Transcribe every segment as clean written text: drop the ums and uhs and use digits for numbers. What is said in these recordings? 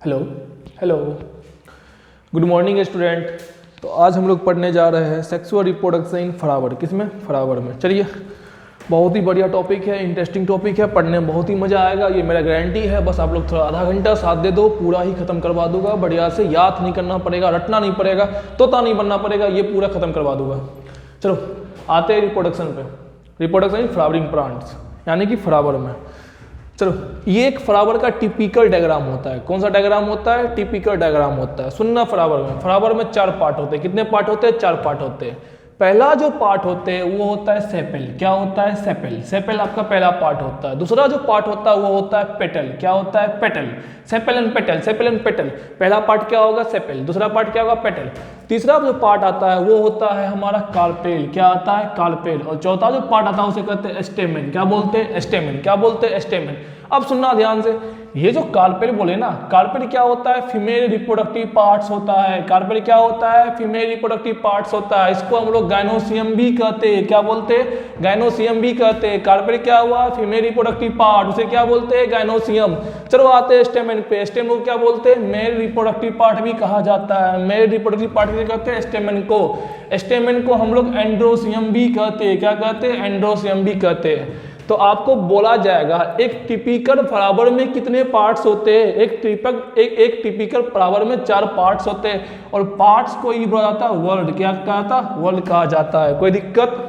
Hello hello good morning student. तो आज हम लोग पढ़ने जा रहे हैं सेक्सुअल रिप्रोडक्शन इन फ्लावर। किसमें? फ्लावर में। चलिए, बहुत ही बढ़िया टॉपिक है, इंटरेस्टिंग टॉपिक है, पढ़ने में बहुत ही मज़ा आएगा, ये मेरा गारंटी है। बस आप लोग थोड़ा आधा घंटा साथ दे दो, पूरा ही खत्म करवा दूंगा बढ़िया से। याद नहीं करना पड़ेगा, रटना नहीं पड़ेगा, तोता नहीं बनना पड़ेगा, ये पूरा खत्म करवा दूंगा। चलो आते हैं रिप्रोडक्शन पे। रिप्रोडक्शन इन फ्लावरिंग प्लांट्स यानी कि फ्लावर में। चलो, ये एक फ्लावर का टिपिकल डायग्राम होता है। कौन सा डायग्राम होता है? टिपिकल डायग्राम होता है। सुनना, फ्लावर में 4 पार्ट होते हैं। कितने पार्ट होते हैं? 4 पार्ट होते हैं। पहला जो पार्ट होते हैं वो होता है सेपेल। क्या होता है? सेपेल। सेपेल आपका पहला पार्ट होता है। दूसरा जो पार्ट होता है वो होता है पेटल। क्या होता है? Petal. Sepal and petal, sepal and petal. पहला पार्ट क्या होगा? सेपेल। दूसरा पार्ट क्या होगा? पेटल। तीसरा जो पार्ट आता है वो होता है हमारा कार्पेल। क्या आता है? कार्पेल। और चौथा जो पार्ट आता है उसे कहते हैं स्टेमेन। क्या बोलते हैं? स्टेमेन। क्या बोलते हैं? स्टेमेन। अब सुनना ध्यान से, ये जो कार्पेल बोले ना, कार्पेल क्या होता है? फीमेल रिप्रोडक्टिव पार्ट्स होता है। कार्पेल क्या होता है? फीमेल रिप्रोडक्टिव पार्ट्स होता है। इसको हम लोग गायनोसियम भी कहते हैं। क्या बोलते हैं? गायनोसियम भी कहते हैं। कार्पेल क्या हुआ? फीमेल रिप्रोडक्टिव पार्ट, उसे क्या बोलते हैं? गायनोसियम। चलो आते हैं स्टेमेन पे। स्टेमेन को क्या बोलते हैं? मेल रिप्रोडक्टिव पार्ट भी कहा जाता है। मेल रिप्रोडक्टिव पार्ट किसे कहते हैं? स्टेमेन को। स्टेमेन को हम लोग एंड्रोसियम भी कहते हैं। क्या कहते हैं? एंड्रोसियम भी कहते हैं। तो आपको बोला जाएगा एक टिपिकल फ्लावर में कितने पार्ट्स होते हैं? एक टिपिकल फ्लावर में 4 पार्ट्स होते हैं। और पार्ट्स को ये बोला जाता है वर्ल्ड। क्या कहा जाता? वर्ल्ड कहा जाता है। कोई दिक्कत?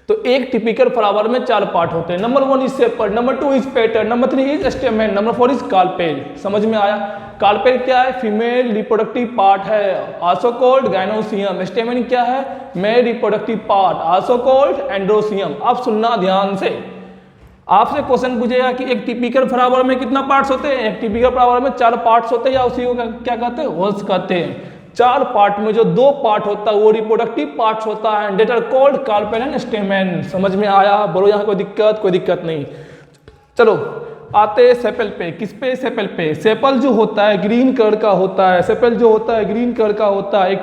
तो एक टिपिकल फ्लावर में 4 पार्ट होते हैं। Number 1 is sepal, number 2 is petal, number 3 is stamen, number 4 is carpel. समझ में आया? कार्पेल क्या है? फीमेल रिप्रोडक्टिव पार्ट है, आल्सो कॉल्ड गायनोसियम। स्टेमेन क्या है? Male reproductive part, also called androecium. अब सुनना ध्यान से, आपसे क्वेश्चन पूछेगा कि एक टिपिकल फ्लावर में कितना पार्ट्स होते हैं? एक टिपिकल फ्लावर में 4 पार्ट्स होते हैं, या उसी को क्या कहते हैं? होल्स कहते हैं। 4 पार्ट में जो 2 पार्ट होता है वो रिप्रोडक्टिव पार्ट्स होता है, that are called carpel and stamen. समझ में आया? बोलो यहाँ कोई दिक्कत? कोई दिक्कत नहीं। चलो आते हैं सेपल पे। किस पे? सेपल पे। सेपल जो होता है ग्रीन कलर का होता है। सेपल जो होता है ग्रीन कलर का होता है।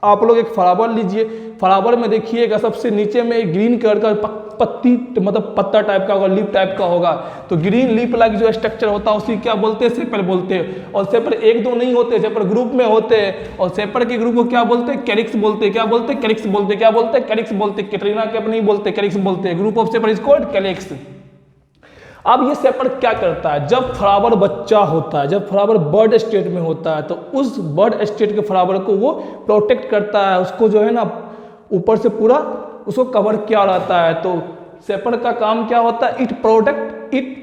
आप लोग एक फ्लावर लीजिए, फ्लावर में देखिएगा सबसे नीचे में एक ग्रीन कलर का पत्ती, मतलब पत्ता टाइप का होगा, लीफ टाइप का होगा। तो ग्रीन लीफ लाइक जो स्ट्रक्चर होता है उसी क्या बोलते हैं? सेपल बोलते हैं। और सेपल 1-2 नहीं होते, सेपल ग्रुप में होते हैं। और सेपल के ग्रुप को क्या बोलते हैं? कैरिक्स बोलते हैं। क्या बोलते हैं? कैरिक्स बोलते हैं। क्या बोलते हैं? कैरिक्स बोलते हैं। कैटरीना कैप नहीं बोलते, कैरिक्स बोलते हैं। Group of sepal is called calyx. अब ये सेपल क्या करता है? जब फ्लावर बच्चा होता है, जब फ्लावर बर्ड स्टेट में होता है, तो उस बर्ड स्टेट के फ्लावर को वो प्रोटेक्ट करता है। उसको जो है ना ऊपर से पूरा उसको कवर किया रहता है। तो सेपल का काम क्या होता है? It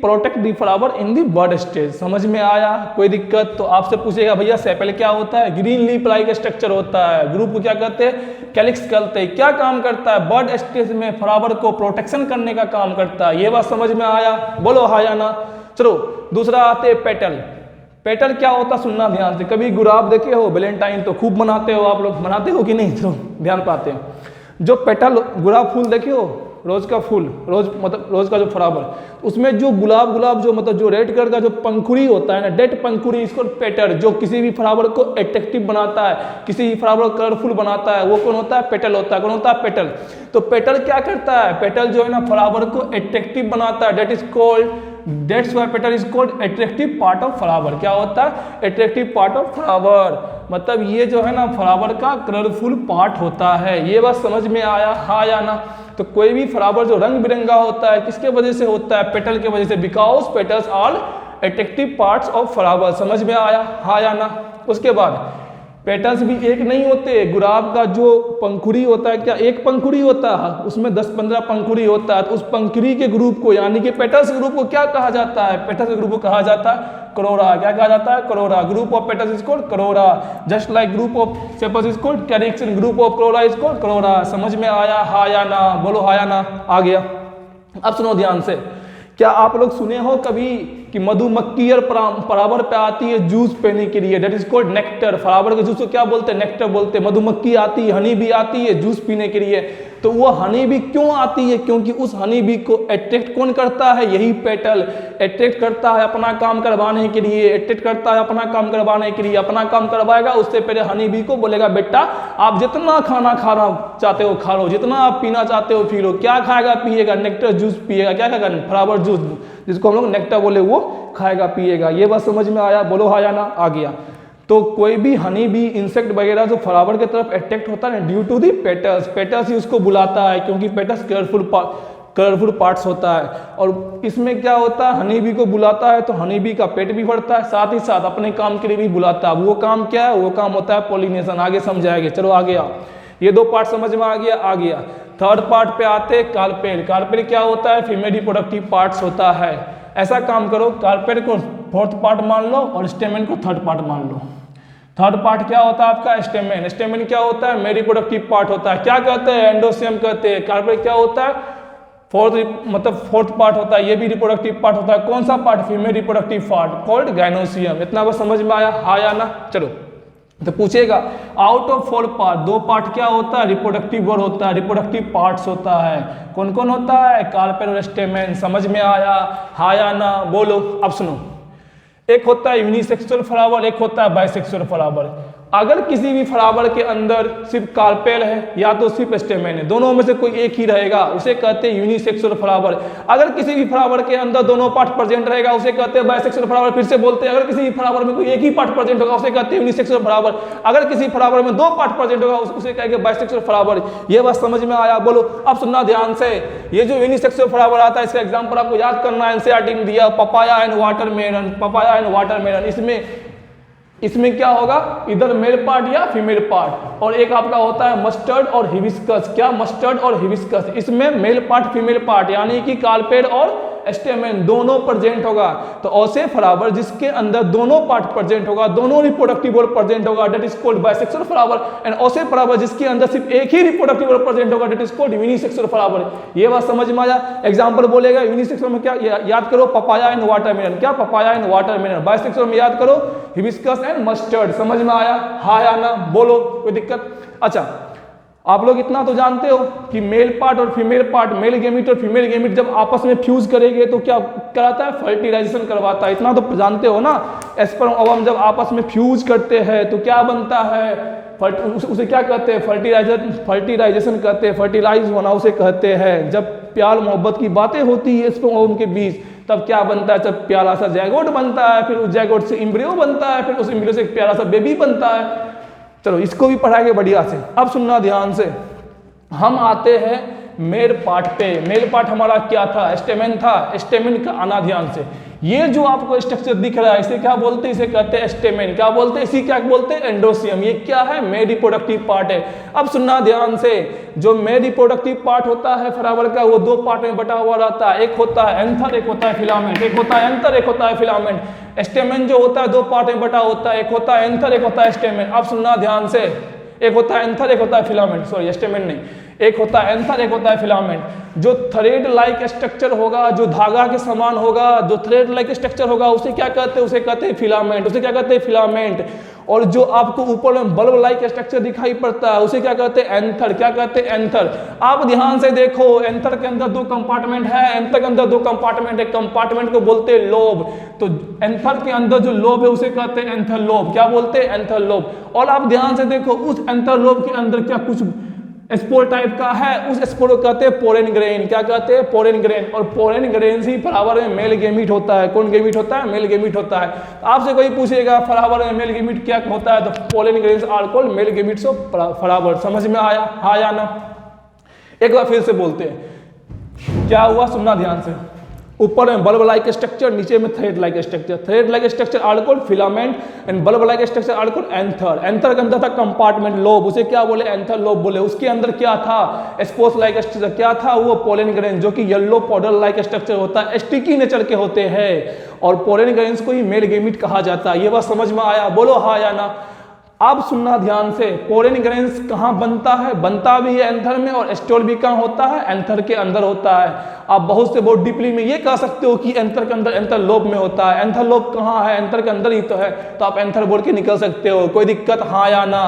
protect the flower in the bud stage. समझ में आया? कोई दिक्कत? तो आपसे पूछेगा भैया सेपल क्या होता है? ग्रीन लीफ लाइक स्ट्रक्चर होता है। ग्रुप को क्या कहते हैं? कैलिक्स कहते हैं। क्या काम करता है? बर्ड स्टेज में फ्लावर को प्रोटेक्शन करने का काम करता है। ये बात समझ में आया? बोलो हाँ या ना। चलो दूसरा आते हैं पेटल। पेटल क्या होता है? सुनना ध्यान से। कभी गुलाब देखे हो? वैलेंटाइन तो खूब मनाते हो आप लोग, मनाते हो कि नहीं? तो ध्यान पाते हैं। जो पेटल गुलाब फूल देखे हो, रोज का फूल, रोज का जो फ्लावर, उसमें जो गुलाब जो मतलब जो रेड कलर का जो पंखुड़ी होता है ना, डेड पंखुड़ी, इसको पेटल, जो किसी भी फ्लावर को अट्रैक्टिव बनाता है, किसी भी फ्लावर को कलरफुल बनाता है, वो कौन होता है? पेटल होता है। कौन होता है? पेटल। तो पेटल क्या करता है? पेटल जो है ना फ्लावर को अट्रैक्टिव बनाता है। That's why petal is called attractive part of flower. क्या होता है? Attractive part of flower. मतलब ये जो है ना फ्लावर का कलरफुल पार्ट होता है। ये बात समझ में आया? हाँ या ना। तो कोई भी फ्लावर जो रंग बिरंगा होता है किसके वजह से होता है? पेटल के वजह से। Because petals are attractive parts of flower. समझ में आया? हाँ या ना। उसके बाद पेटल्स भी एक नहीं होते। गुलाब का जो पंखुड़ी होता है, क्या एक पंखुड़ी होता है? उसमें 10-15 पंखुड़ी होता है। तो उस पंखुड़ी के ग्रुप को यानी कि पेटल्स ग्रुप को क्या कहा जाता है? पेटल्स ग्रुप को कहा जाता है करोरा। क्या कहा जाता है? Corolla. Group of petals is called corolla. Just like group of sepals is called calyx and group of corolla is called corolla. समझ में आया? हाँ या ना। बोलो हाँ या ना। आ गया। अब सुनो ध्यान से। क्या आप लोग सुने हो कभी कि मधुमक्खी और फ्लावर पे आती है जूस पीने के लिए? That is called nectar. Flower के जूस को क्या बोलते हैं? नेक्टर बोलते हैं। मधुमक्खी आती है, हनी भी आती है जूस पीने के लिए। तो वो हनी बी क्यों आती है? क्योंकि उस हनी बी को अट्रैक्ट कौन करता है? यही पेटल अट्रैक्ट करता है अपना काम करवाने के लिए। अट्रैक्ट करता है अपना काम करवाने के लिए। अपना काम करवाएगा, उससे पहले हनी बी को बोलेगा बेटा आप जितना खाना खाना चाहते हो खा लो, जितना आप पीना चाहते हो पी लो। क्या खाएगा? पिएगा नेक्टर जूस पिएगा। क्या खाएगा? Flower juice. जिसको हम लोग नेक्टा बोले, वो खाएगा पिएगा। ये बात समझ में आया? बोलो हाँ या ना? आ गया। तो कोई भी हनी बी, इंसेक्ट वगैरह जो फ्लावर की तरफ अट्रैक्ट होता है ना, due to the petals, petals ही उसको बुलाता है, क्योंकि पेटल्स कलरफुल पार्ट्स होता है। और इसमें क्या होता है, हनी बी को बुलाता है तो हनी बी का पेट भी भरता है, साथ ही साथ अपने काम के लिए भी बुलाता है। वो काम क्या है? वो काम होता है पॉलिनेशन। आगे समझाएंगे। चलो आगे आओ। ये दो पार्ट समझ में आ गया? आ गया। थर्ड पार्ट पे आते, कार्पेल। कार्पेल क्या होता है? फीमेल रिप्रोडक्टिव पार्ट्स होता है। ऐसा काम करो, कार्पेल को फोर्थ पार्ट मान लो और स्टेमेन को थर्ड पार्ट मान लो। थर्ड पार्ट क्या होता है आपका? स्टेमेन। स्टेमेन क्या होता है? मेल रिप्रोडक्टिव पार्ट होता है। क्या कहते हैं? एंडोसियम कहते हैं। कार्पेल क्या होता है? फोर्थ पार्ट होता है। ये भी रिप्रोडक्टिव पार्ट होता है। कौन सा part? Female reproductive part called gynoecium. इतना बस समझ में आया? हाँ या ना? चलो, तो पूछेगा आउट ऑफ 4 पार्ट, 2 पार्ट क्या होता है? रिप्रोडक्टिव वर्ड होता है, रिप्रोडक्टिव पार्ट्स होता है। कौन कौन होता है? कार्पेल और स्टेमेन। समझ में आया? हाँ या ना? बोलो। अब सुनो, एक होता है यूनिसेक्सुअल फ्लावर, एक होता है बाइसेक्सुअल फ्लावर। अगर किसी भी फ्लावर के अंदर सिर्फ कार्पेल है या तो सिर्फ स्टेमेन है, दोनों में से कोई एक ही रहेगा, उसे कहते हैं यूनिसेक्सुअल फ्लावर। अगर किसी भी फ्लावर के अंदर दोनों पार्ट प्रेजेंट रहेगा, उसे कहते हैं बाइसेक्सुअल फ्लावर। फिर से बोलते हैं, अगर किसी भी फ्लावर में कोई एक ही पार्ट प्रेजेंट होगा, उसे कहते हैं यूनिसेक्सुअल फ्लावर। अगर किसी फ्लावर में 2 पार्ट प्रेजेंट होगा, उसे कहेंगे बाइसेक्सुअल फ्लावर। ये बात समझ में आया? बोलो। अब सुनना ध्यान से। ये जो यूनिसेक्सुअल फ्लावर आता है, इसका एग्जाम्पल आपको याद करना है, एनसीईआरटी में दिया, papaya and watermelon. Papaya and watermelon. इसमें क्या होगा? इधर मेल पार्ट या फीमेल पार्ट। और एक आपका होता है मस्टर्ड और हिबिस्कस। क्या? मस्टर्ड और हिबिस्कस। इसमें मेल पार्ट फीमेल पार्ट, यानी कि कार्पेल और स्टेमेन दोनों प्रेजेंट होगा। तो ऐसे फ्लावर जिसके अंदर दोनों पार्ट प्रेजेंट होगा, दोनों रिप्रोडक्टिव वर्ड प्रेजेंट होगा, that is called bisexual flower. And ऐसे फ्लावर जिसके अंदर सिर्फ एक ही रिप्रोडक्टिव वर्ड प्रेजेंट होगा, that is called unisexual flower. ये बात समझ में आया? एग्जांपल बोलेगा यूनिसेक्सुअल में क्या याद करो? Papaya and watermelon. क्या? Papaya and watermelon. बाइसेक्सुअल में याद करो हिबिस्कस एंड मस्टर्ड। समझ में आया? हाँ या ना? बोलो। कोई दिक्कत? अच्छा, आप लोग इतना तो जानते हो कि मेल पार्ट और फीमेल पार्ट, मेल गेमिट और फीमेल गेमिट जब आपस में फ्यूज करेंगे तो क्या कराता है? फर्टिलाइजेशन करवाता है। इतना तो जानते हो ना। स्पर्म ओवम जब आपस में फ्यूज करते हैं तो क्या बनता है? उसे क्या कहते हैं? फर्टिलाइजेशन कहते हैं। फर्टिलाइज होना उसे कहते हैं। जब प्यार मोहब्बत की बातें होती है स्पर्म ओवम के बीच, तब क्या बनता है? जब प्यारा सा जैगोट बनता है, फिर उस जैगोट से एम्ब्रियो बनता है, फिर उस एम्ब्रियो से एक प्यारा सा बेबी बनता है। चलो, इसको भी पढ़ाएंगे बढ़िया से। अब सुनना ध्यान से। हम आते हैं मेल पार्ट पे। मेल पार्ट हमारा क्या था? स्टेमेन था। स्टेमेन का आना ध्यान से। ये जो आपको स्ट्रक्चर दिख रहा है, इसे क्या बोलते हैं? इसे कहते हैं स्टेमेन। क्या बोलते हैं? इसी क्या बोलते हैं? एंडोसियम। ये क्या है? मेल रिप्रोडक्टिव पार्ट है। अब सुनना ध्यान से। जो मेल रिप्रोडक्टिव पार्ट होता है फ्लावर का, वो 2 पार्ट में बटा हुआ रहता है। एक होता है एंथर, एक होता है फिलामेंट। एक होता है एंथर, एक होता है फिलामेंट। स्टेमेन जो होता है 2 पार्ट में बटा होता है। एक होता है एंथर, एक होता है स्टेमेन। अब सुनना ध्यान से। एक होता है एंथर, एक होता है फिलामेंट। सॉरी, स्टेमेन नहीं। एक होता है एंथर, एक होता है फिलामेंट। जो थ्रेड लाइक स्ट्रक्चर होगा, जो धागा के समान होगा, जो थ्रेड लाइक स्ट्रक्चर होगा, उसे क्या कहते हैं? उसे कहते हैं फिलामेंट। उसे क्या कहते हैं? फिलामेंट। और जो आपको ऊपर में बल्ब लाइक स्ट्रक्चर दिखाई पड़ता है, उसे क्या कहते हैं? एंथर। क्या कहते हैं? एंथर। आप ध्यान से देखो, एंथर के अंदर 2 कंपार्टमेंट है। एंथर के अंदर 2 कंपार्टमेंट है। कंपार्टमेंट को बोलते हैं लोब। तो एंथर के अंदर जो लोब है उसे कहते हैं एंथर लोब। क्या बोलते हैं? Anther lobe. और आप ध्यान से देखो, उस एंथर लोब के अंदर क्या कुछ स्पोर टाइप का है, उस स्पोर को कहते हैं पोरेन ग्रेन। क्या कहते हैं? पोरेन ग्रेन। और पोरेन ग्रेन ही फ्लावर में मेल गेमिट होता है। कौन गेमिट होता है? मेल गेमिट होता है। आपसे कोई पूछेगा फ्लावर में मेल गेमिट क्या होता है, तो pollen grains are called male gametes of flower. समझ में आया? हाँ या ना? एक बार फिर से बोलते हैं। क्या हुआ? सुनना ध्यान से। ऊपर में बल्ब लाइक स्ट्रक्चर, नीचे में thread like structure. Thread like structure are called filament and bulb like structure are called anther. Anther के अंदर था कंपार्टमेंट लोब, उसे क्या बोले? एंथर लोब बोले। उसके अंदर क्या था? Spores like structure. क्या था वो? पोलेन ग्रेन, जो कि येलो पाउडर लाइक स्ट्रक्चर होता है, स्टिकी नेचर के होते हैं। और पोलेन ग्रेन्स को ही मेल गेमिट कहा जाता है। ये बात समझ में आया? बोलो हाँ या ना? अब सुनना ध्यान से। पोरेन ग्रेन्स कहाँ बनता है? बनता भी है एंथर में, और स्टोर भी कहाँ होता है? एंथर के अंदर होता है। आप बहुत से बहुत डीपली में ये कह सकते हो कि एंथर के अंदर एंथर लोब में होता है। एंथर लोब कहाँ है? एंथर के अंदर ही तो है, तो आप एंथर बोल के निकल सकते हो। कोई दिक्कत? हाँ या ना?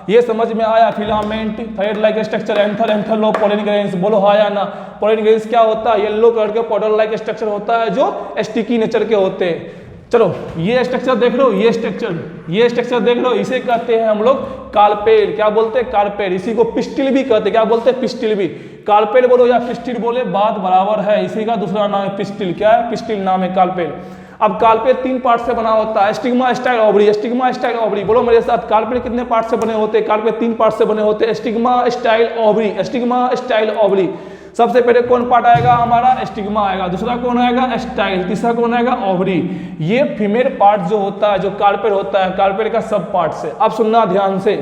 ये समझ में आया? Filament, thread like structure, anther, anther lobe, pollen grains. बोलो हाँ या ना? पोरेन ग्रेन्स क्या होता है? येलो कलर के पाउडर लाइक स्ट्रक्चर होता है, जो स्टिकी नेचर के होते हैं। चलो, ये स्ट्रक्चर देख लो, ये स्ट्रक्चर देख लो, इसे कहते हैं हम लोग कार्पेल। क्या बोलते हैं? कार्पेल। इसी को पिस्टिल भी कहते हैं। क्या बोलते हैं? पिस्टिल भी। कार्पेल बोलो या पिस्टिल बोले बात बराबर है, इसी का दूसरा नाम है पिस्टिल। क्या है? पिस्टिल नाम है कार्पेल। अब कार्पेल 3 पार्ट से बना होता है, stigma, style, ovary. Stigma, style, ovary बोलो मेरे साथ। कार्पेल कितने पार्ट से बने होते हैं? कार्पेल 3 पार्ट से बने होते हैं, stigma, style, ovary. Stigma, style, ovary. सबसे पहले कौन पार्ट आएगा हमारा? स्टिग्मा आएगा। दूसरा कौन आएगा? स्टाइल। तीसरा कौन आएगा? ओवरी। ये फीमेल पार्ट जो होता है, जो कार्पेल होता है, कार्पेल का सब पार्ट से। अब सुनना ध्यान से,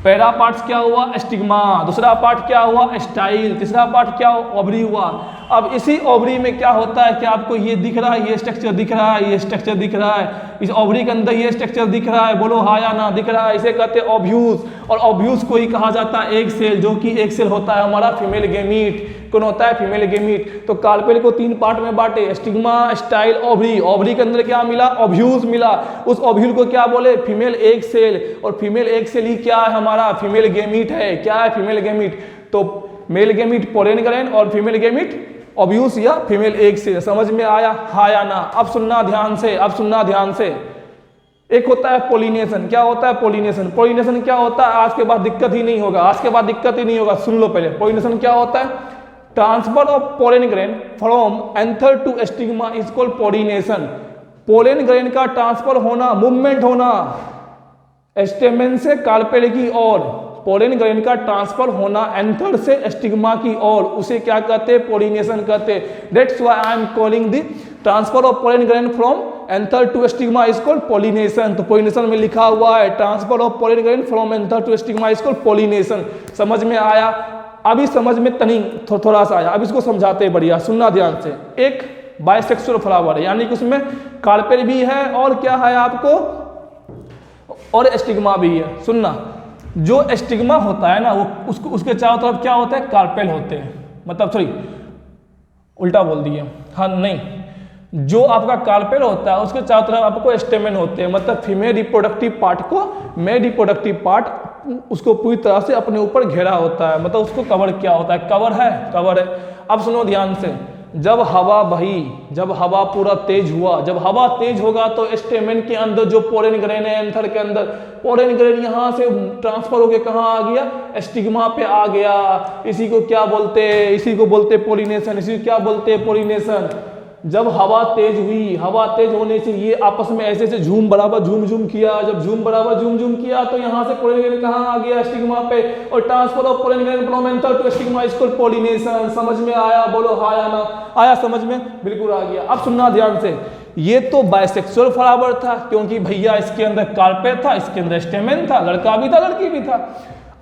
पहला पार्ट क्या हुआ? स्टिग्मा। दूसरा पार्ट क्या हुआ? स्टाइल। तीसरा पार्ट क्या हुआ? ओवरी हुआ। अब इसी ओवरी में क्या होता है? क्या आपको ये दिख रहा है? ये स्ट्रक्चर दिख रहा है, ये स्ट्रक्चर दिख रहा है, इस ओवरी के अंदर ये स्ट्रक्चर दिख रहा है, बोलो हाँ या ना? दिख रहा है। इसे कहते हैं ओव्यूज। और ओव्यूज को ही कहा जाता है एग सेल, जो कि एग सेल होता है हमारा फीमेल गेमीट। कौन होता है? Female gamete. तो कार्पेल को 3 पार्ट में बांटे, स्टिग्मा, स्टाइल, ओवरी। ओवरी के अंदर क्या मिला? ओव्यूज मिला। उस ओव्यूल को क्या बोले? Female egg cell. और फीमेल एग सेल ही क्या है हमारा? फीमेल गेमीट है। क्या है? Female gamete. तो मेल गेमीट पोलन ग्रैंड और फीमेल गेमीट ओव्यूज या फीमेल एग सेल। समझ में आया? हाँ या ना? अब सुनना ध्यान से, अब सुनना ध्यान से। एक होता है पोलिनेशन। क्या होता है? पोलिनेशन। पोलिनेशन क्या होता है? आज के बाद दिक्कत ही नहीं होगा, आज के बाद दिक्कत ही नहीं होगा। सुन लो पहले, पोलिनेशन क्या होता है? Transfer of pollen grain from anther to stigma is called pollination. Pollen grain का ट्रांसफर होना, मूवमेंट होना स्टेमेन से कार्पेल की ओर, पोलन ग्रेन का ट्रांसफर होना एंथर से स्टिग्मा की ओर, उसे क्या कहते हैं? पोलिनेशन कहते हैं। That's why I am calling the transfer of pollen grain from anther to stigma is called pollination. तो पोलिनेशन में लिखा हुआ है transfer of pollen grain from anther to stigma is called pollination. समझ में आया? अभी समझ में तनी थोड़ा सा आया, अब इसको समझाते हैं बढ़िया। सुनना ध्यान से। एक बाइसेक्सुअल फ्लावर है, यानी कि उसमें कार्पेल भी है और क्या है आपको? और स्टिग्मा भी है। सुनना, जो स्टिग्मा होता है ना, वो उसके चारों तरफ क्या होता है? कार्पेल होते हैं। मतलब सॉरी, उल्टा बोल दिए। हाँ नहीं, जो आपका कार्पेल होता है उसके चारों तरफ आपको स्टेमेन होते हैं। मतलब फीमेल रिप्रोडक्टिव पार्ट को मेल रिप्रोडक्टिव पार्ट उसको पूरी तरह से अपने ऊपर घेरा होता है, मतलब उसको कवर किया होता है। कवर है, कवर है। अब सुनो ध्यान से, जब हवा बही, जब हवा पूरा तेज हुआ, जब हवा तेज होगा तो स्टेमेन के अंदर जो पोलन ग्रेन है, एंथर के अंदर पोलन ग्रेन यहाँ से ट्रांसफर होके कहाँ आ गया? स्टिग्मा पे आ गया। इसी को क्या बोलते हैं? इसी को बोलते हैं पोलिनेशन। इसी को क्या बोलते हैं? पोलिनेशन। जब हवा तेज हुई, हवा तेज होने से ये आपस में ऐसे से झूम बराबर झूम झूम किया। जब झूम बराबर झूम झूम किया तो यहाँ से पोलन ग्रेन कहाँ आ गया? स्टिग्मा पे। और transfer of pollen grain from anther to stigma is called pollination. समझ में आया? बोलो हाँ या ना? आया समझ में? बिल्कुल आ गया। अब सुनना ध्यान से, ये तो बाइसेक्सुअल फ्लावर था, क्योंकि भैया इसके अंदर कार्पेल था, इसके अंदर स्टेमेन था, लड़का भी था, लड़की भी था।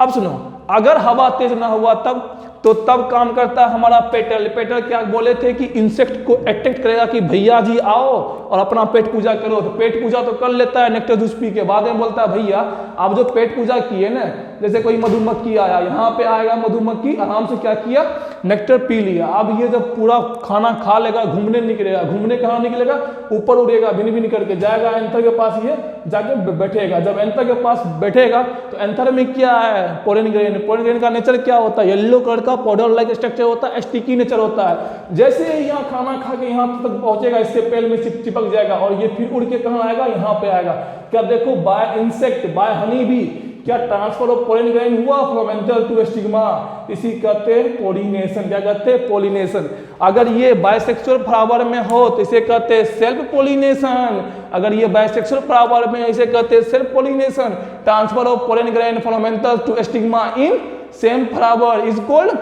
अब सुनो, अगर हवा तेज ना हुआ तब काम करता है हमारा पेटल। पेटल क्या बोले थे कि इंसेक्ट को अट्रैक्ट करेगा कि भैया जी आओ और अपना पेट पूजा करो। तो पेट पूजा तो कर लेता है नेक्टर जूस पी के, बाद में बोलता है भैया आप जो पेट पूजा किए ना, जैसे कोई मधुमक्खी आया, यहाँ पे आएगा मधुमक्खी, आराम से क्या किया? नेक्टर पी लिया। अब ये जब पूरा खाना खा लेगा, घूमने निकलेगा। घूमने कहाँ निकलेगा? ऊपर उड़ेगा, भिन भिन करके जाएगा एंथर के पास, ये जाके बैठेगा। जब एंथर के पास बैठेगा तो एंथर में क्या है? Pollen grain. पोलन ग्रेन का नेचर क्या होता है? येलो कलर का पाउडर लाइक स्ट्रक्चर होता है, स्टिकी नेचर होता है। जैसे ही यहाँ खाना खा के यहाँ तक पहुंचेगा, इसके पेल में चिपक जाएगा और ये फिर उड़ के कहाँ आएगा? यहाँ पे आएगा। क्या देखो, बाय इंसेक्ट, बाय हनी भी क्या ट्रांसफर ऑफ पोलन ग्रेन हुआ फ्रॉम एंथर टू स्टिग्मा। इसी कहते हैं पोलिनेशन। क्या कहते हैं? पोलिनेशन। अगर ये बाइसेक्सुअल फ्लावर में हो तो इसे कहते हैं सेल्फ पोलिनेशन। अगर ये बाइसेक्सुअल फ्लावर में इसे कहते हैं self pollination. Transfer of pollen grain from anther to stigma in same flower is called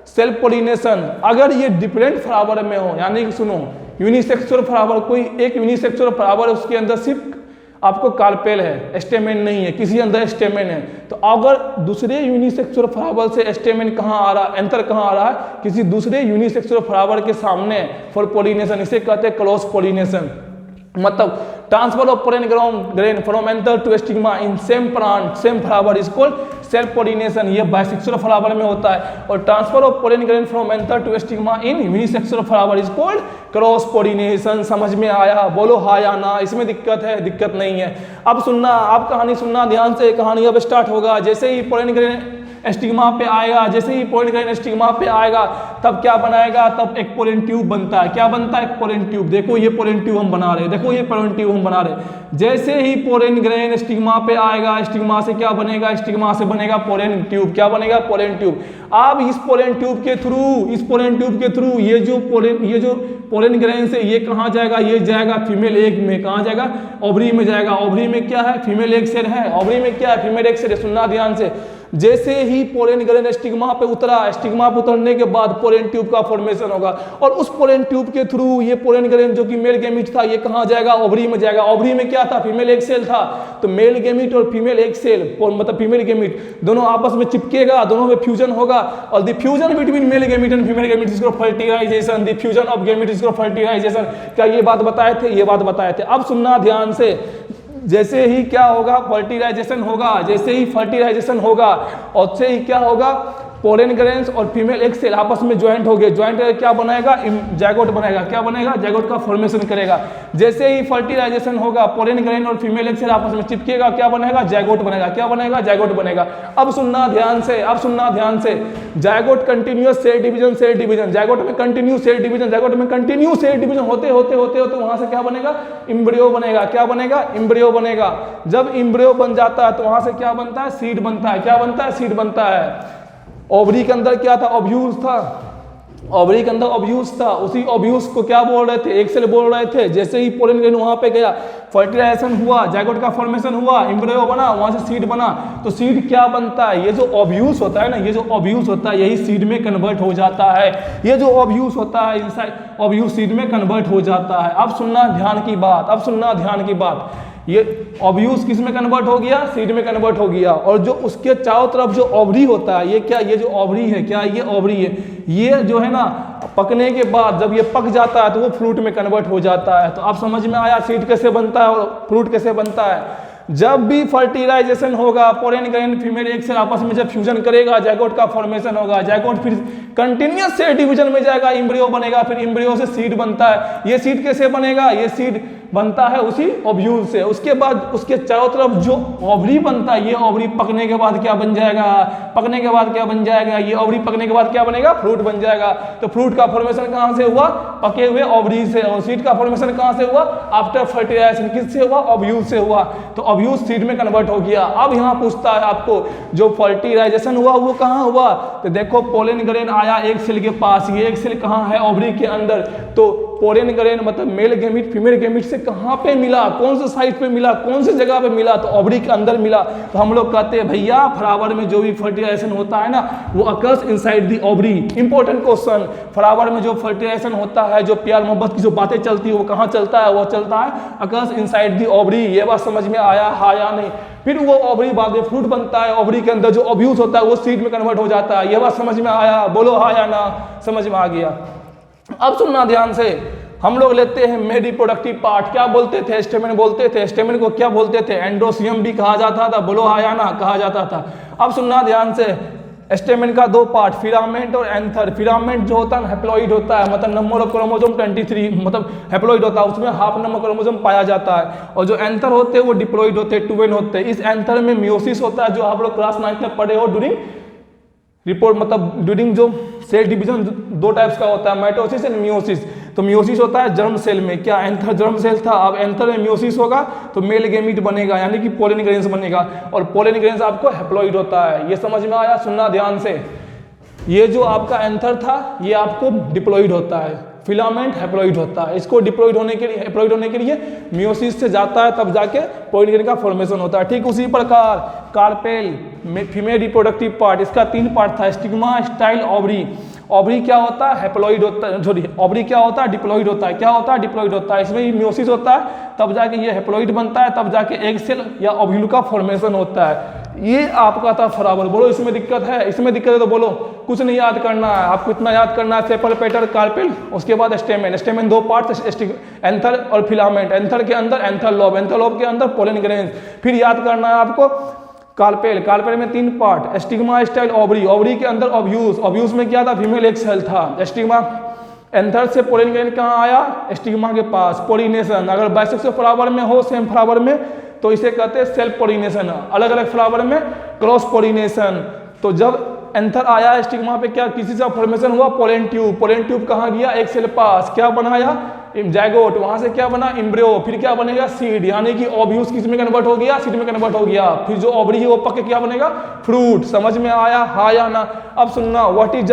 self pollination. अगर ये डिफरेंट फ्लावर में हो, यानी कि सुनो, यूनिसेक्सुअल फ्लावर, कोई एक यूनिसेक्सुअल फ्लावर, उसके अंदर सिर्फ आपको कार्पेल है, स्टेमेन नहीं है, किसी अंदर स्टेमेन है, तो अगर दूसरे यूनिसेक्सुअल फ्लावर से स्टेमेन कहाँ आ रहा है, एंथर कहाँ आ रहा है? किसी दूसरे यूनिसेक्सुअल फ्लावर के सामने, फॉर पोलिनेशन। इसे कहते हैं क्रॉस पोलिनेशन। मतलब transfer of pollen grain from anther to stigma in same plant, same flower is called self pollination. ये बाइसेक्सुअल फ्लावर में होता है। और transfer of pollen grain from anther to stigma in unisexual flower is called cross pollination. समझ में आया? बोलो हाँ या ना? इसमें दिक्कत है? दिक्कत नहीं है। अब सुनना, आप कहानी सुनना ध्यान से। कहानी अब स्टार्ट होगा। जैसे ही पोलन ग्रेन स्टिग्मा पे आएगा, जैसे ही पोलन ग्रेन स्टिग्मा पे आएगा तब क्या बनाएगा, तब एक पोलन ट्यूब बनता है। क्या बनता है? एक पोलन ट्यूब। देखो ये पोलन ट्यूब हम बना रहे हैं, देखो ये पोलन ट्यूब हम बना रहे हैं। जैसे ही पोलन ग्रेन स्टिग्मा पे आएगा, स्टिग्मा से क्या बनेगा, स्टिग्मा से बनेगा पोलन ट्यूब। क्या बनेगा? Pollen tube. अब इस पोलन ट्यूब के थ्रू ये जो पोलन ग्रेन से ये कहाँ जाएगा, ये जाएगा फीमेल एग में। कहाँ जाएगा? ओवरी में जाएगा। ओवरी में क्या है? फीमेल एग सेल है। ओवरी में क्या है? फीमेल एग सेल है। सुनना ध्यान से। जैसे ही पोलन ग्रेन स्टिग्मा पे उतरा, स्टिग्मा पे उतरने के बाद पोलन ट्यूब का फॉर्मेशन होगा और उस पोलन ट्यूब के थ्रू ये पोलन ग्रेन जो कि मेल गैमीट था ये कहाँ जाएगा? ओवरी में जाएगा। ओवरी में क्या था? फीमेल एग सेल था। तो मेल गैमीट और फीमेल एग सेल मतलब फीमेल गैमीट दोनों आपस में चिपकेगा, दोनों में फ्यूजन होगा और the fusion between male gamete and female gamete is called fertilisation. The fusion of gamete is called fertilisation. क्या ये बात बताए थे? ये बात बताए थे। अब सुनना ध्यान से। जैसे ही क्या होगा? फर्टिलाइजेशन होगा। जैसे ही फर्टिलाइजेशन होगा और से ही क्या होगा? पोलन ग्रेन्स और फीमेल एग सेल आपस में ज्वाइंट हो गए। ज्वाइंट क्या बनाएगा? जायगोट बनाएगा। क्या बनाएगा? जायगोट का फॉर्मेशन करेगा। जैसे ही फर्टिलाइजेशन होगा, पोलन ग्रेन और फीमेल एग सेल आपस में चिपकेगा। क्या बनेगा? जायगोट बनेगा। क्या बनेगा? जायगोट बनेगा। अब सुनना ध्यान से, अब सुनना ध्यान से। Zygote continuous cell division, zygote में कंटिन्यू सेल डिवीजन, जायगोट में कंटिन्यू सेल डिवीजन होते होते वहां से क्या बनेगा? एम्ब्रियो बनेगा। क्या बनेगा? एम्ब्रियो बनेगा। जब एम्ब्रियो बन जाता है तो वहां से क्या बनता है? सीड बनता है। क्या बनता है? सीड बनता है। ओवरी के अंदर क्या था? ओव्यूल्स था। ओवरी के अंदर ओव्यूल्स था। उसी ओव्यूल्स को क्या बोल रहे थे? एग सेल बोल रहे थे। जैसे ही पोलन ग्रेन वहां पे गया, फर्टिलाइजेशन हुआ, जायगोट का फॉर्मेशन हुआ, एम्ब्रियो बना, वहां से सीड बना। तो सीड क्या बनता है? ये जो ओव्यूल्स होता है ना, ये जो ओव्यूल्स होता है यही सीड में कन्वर्ट हो जाता है। ये जो ओव्यूल्स होता है इनसाइड ओव्यूल सीड में कन्वर्ट हो जाता है। अब सुनना ध्यान की बात, अब सुनना ध्यान की बात। ये ओव्यूल्स किस में कन्वर्ट हो गया? सीड में कन्वर्ट हो गया। और जो उसके चारों तरफ जो ओवरी होता है, ये क्या? ये जो ओवरी है, क्या ये ओवरी है? ये जो है ना पकने के बाद जब ये पक जाता है तो वो फ्रूट में कन्वर्ट हो जाता है। तो आप समझ में आया सीड कैसे बनता है और फ्रूट कैसे बनता है। जब भी फर्टिलाइजेशन होगा, pollen grain female egg cell आपस में जब फ्यूजन करेगा, जायगोट का फॉर्मेशन होगा, जायगोट फिर कंटिन्यूअस सेल डिवीजन में जाएगा, एम्ब्रियो बनेगा, फिर एम्ब्रियो से सीड बनता है। ये सीड कैसे बनेगा? ये सीड बनता है उसी ओव्यूल से। उसके बाद उसके चारों तरफ जो ओवरी बनता है, ये ओवरी पकने के बाद क्या बन जाएगा? पकने के बाद क्या बन जाएगा? ये ओवरी पकने के बाद क्या बनेगा? फ्रूट बन जाएगा। तो फ्रूट का फॉर्मेशन कहां से हुआ? पके हुए ओवरी से। और सीड का फॉर्मेशन कहां से हुआ? After fertilisation. किससे हुआ? ओव्यूल से हुआ। तो ओव्यूल सीड में कन्वर्ट हो गया। अब यहां पूछता है आपको जो फर्टिलाइजेशन हुआ वो कहां हुआ? तो देखो पोलन ग्रेन आया एक सेल के पास। ये एक सेल कहां है? ओवरी के अंदर। तो पोलन ग्रेन मतलब मेल गैमीट फीमेल गैमीट से कहां पे मिला? कौन से साइड पे मिला? कौन सी जगह पे मिला? तो ओवरी के अंदर मिला। तो हम लोग कहते हैं भैया फ्लावर में जो भी फर्टिलाइजेशन होता है ना वो occurs inside the ovary. Important question. Flower में जो फर्टिलाइजेशन होता है, जो प्यार मोहब्बत की जो बातें चलती है वो कहां चलता है? वो चलता है अकर्स इनसाइड द ओवरी। ये बात समझ में आया? हाँ या नहीं? फिर वो ओवरी बाद में फ्रूट बनता है। ओवरी के अंदर जो ओव्यूल्स होता है वो सीड में कन्वर्ट हो जाता है। ये बात समझ में आया? बोलो हाँ या ना? समझ में आ गया? अब सुनना ध्यान से। हम लोग लेते हैं मेल रिप्रोडक्टिव पार्ट। क्या बोलते थे? स्टेमेन बोलते थे। स्टेमेन को क्या बोलते थे? एंडोसियम भी कहा जाता था। बोलो हाँ या ना? कहा जाता था। अब सुनना ध्यान से। स्टेमेन का दो पार्ट, फिलामेंट और एंथर। फिलामेंट जो होता है हैप्लॉइड होता है, मतलब नंबर ऑफ क्रोमोसोम 23 मतलब हैप्लॉइड होता है, उसमें हाफ नंबर क्रोमोसोम पाया जाता है। और जो एंथर होते हैं वो डिप्लॉइड होते हैं, 2n होते हैं। इस एंथर में मियोसिस होता है, जो आप लोग क्लास 9 में पढ़े हो ड्यूरिंग रिपोर्ट, मतलब ड्यूरिंग जो सेल डिवीजन दो टाइप्स का होता है, माइटोसिस एंड मियोसिस। तो मियोसिस होता है जर्म सेल में। क्या एंथर जर्म सेल था? अब एंथर में मियोसिस होगा तो मेल गैमीट बनेगा, यानी कि पोलन ग्रेन्स बनेगा। और पोलन ग्रेन्स आपको हैप्लॉइड होता है। ये समझ में आया? सुनना ध्यान से। ये जो आपका एंथर था ये आपको डिप्लॉइड होता है, फिलामेंट हैप्लॉइड होता है। इसको डिप्लॉइड होने के लिए मियोसिस से जाता है, तब जाके पोलन ग्रेन का फॉर्मेशन होता है। ठीक उसी प्रकार कार्पेल फीमेल रिप्रोडक्टिव पार्ट, इसका 3 पार्ट था। Stigma, style, ovary. ओवरी क्या होता है? हैप्लॉइड होता है। सॉरी, ओवरी क्या होता है? डिप्लॉइड होता है। क्या होता है? डिप्लॉइड होता है। इसमें मियोसिस होता है, तब जाके ये हैप्लॉइड बनता है, तब जाके एग सेल या ओव्यूल का फॉर्मेशन होता है। ये आपका था फ्लावर। बोलो इसमें दिक्कत है? इसमें दिक्कत है तो बोलो। कुछ नहीं याद करना है आपको, इतना याद करना है, सेपल, पेटल, कार्पेल, उसके बाद स्टेमेन। स्टेमेन 2 पार्ट, एंथर और फिलामेंट। एंथर के अंदर एंथर लोब, एंथर लोब के अंदर पोलन ग्रेन्स। फिर याद करना है आपको कार्पेल। कार्पेल में 3 part, stigma, style, ovary. Ovary के अंदर ओव्यूल्स। ओव्यूल्स में क्या था? फीमेल एग सेल था। स्टिग्मा, एंथर से पोलन ग्रेन कहाँ आया? स्टिग्मा के पास। पोलिनेशन, अगर बाइसेक्सुअल फ्लावर में हो, सेम फ्लावर में, तो इसे कहते हैं सेल्फ पोलिनेशन। अलग अलग फ्लावर में क्रॉस पोलिनेशन। तो जब एंथर आया स्टिग्मा पे क्या किसी से फॉर्मेशन हुआ पोलन ट्यूब कहाँ गया एक सेल पास, क्या बनाया जायगोट, वहां से क्या बना एम्ब्रियो, फिर क्या बनेगा सीड, यानी कि ओव्यूस किस में कन्वर्ट हो गया, सीड में कन्वर्ट हो गया, फिर जो ओवरी है वो पक के क्या बनेगा फ्रूट। समझ में आया हाँ या ना? अब सुनना व्हाट इज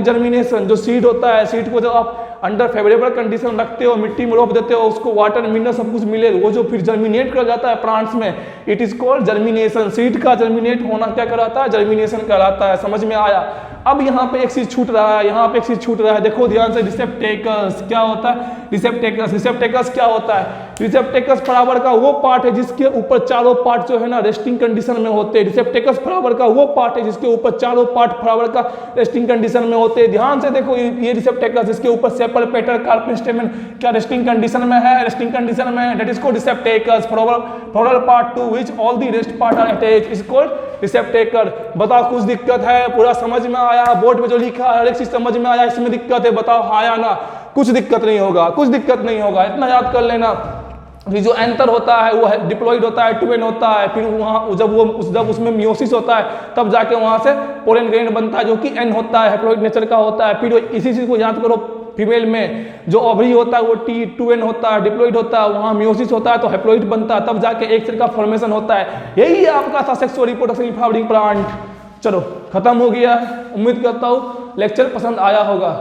जर्मिनेशन, जो सीड होता है, सीड को जब आप अंडर फेवरेबल कंडीशन रखते हो, मिट्टी में रोप देते हो, उसको वाटर मिनरल सब कुछ मिले, वो जो फिर जर्मिनेट कर जाता है प्लांट्स में, it is called germination. Seed का जर्मिनेट होना क्या कहलाता है, जर्मिनेशन कहलाता है। समझ में आया? अब यहाँ पे एक चीज छूट रहा है, यहाँ पे एक चीज छूट रहा है, देखो ध्यान से, रिसेप्टेकल्स क्या होता है, रिसेप्टेकल्स क्या होता है, रिसेप्टेकल्स फ्लावर का वो पार्ट है जिसके ऊपर चारों पार्ट जो है ना रेस्टिंग कंडीशन में होते हैं। रिसेप्टेकल्स फ्लावर का वो पार्ट है जिसके ऊपर चारों पार्ट फ्लावर का रेस्टिंग कंडीशन में होते हैं। ध्यान से देखो, ये रिसेप्टेकल्स, इसके ऊपर सेपल पेटल कार्प स्टेमन क्या रेस्टिंग कंडीशन में है, रेस्टिंग कंडीशन में है, that is called receptacles. Floral part to which all the rest part are attached is called receptacle. बताओ कुछ दिक्कत है? पूरा समझ में आया? बोर्ड में जो लिखा है हर एक चीज समझ में आया? इसमें दिक्कत है? बताओ हाँ या ना? कुछ दिक्कत नहीं होगा, कुछ दिक्कत नहीं होगा, इतना याद कर लेना। फिर जो एंथर होता है वो डिप्लॉइड होता है, ट्वेन होता है, फिर वहाँ जब उसमें मियोसिस होता है तब जाके वहाँ से पोलन ग्रेन बनता है जो कि एन होता है, हैप्लॉइड नेचर का होता है। फिर इसी चीज को याद करो, फीमेल में जो ओवरी होता है वो T2N होता है, डिप्लॉइड होता है, वहाँ मियोसिस होता है तो हैप्लॉइड बनता है, तब जाके एक सेल का फॉर्मेशन होता है। यही आपका था सेक्सुअल रिप्रोडक्शन फ्लावरिंग प्लांट। चलो खत्म हो गया, उम्मीद करता हूँ लेक्चर पसंद आया होगा।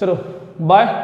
चलो बाय।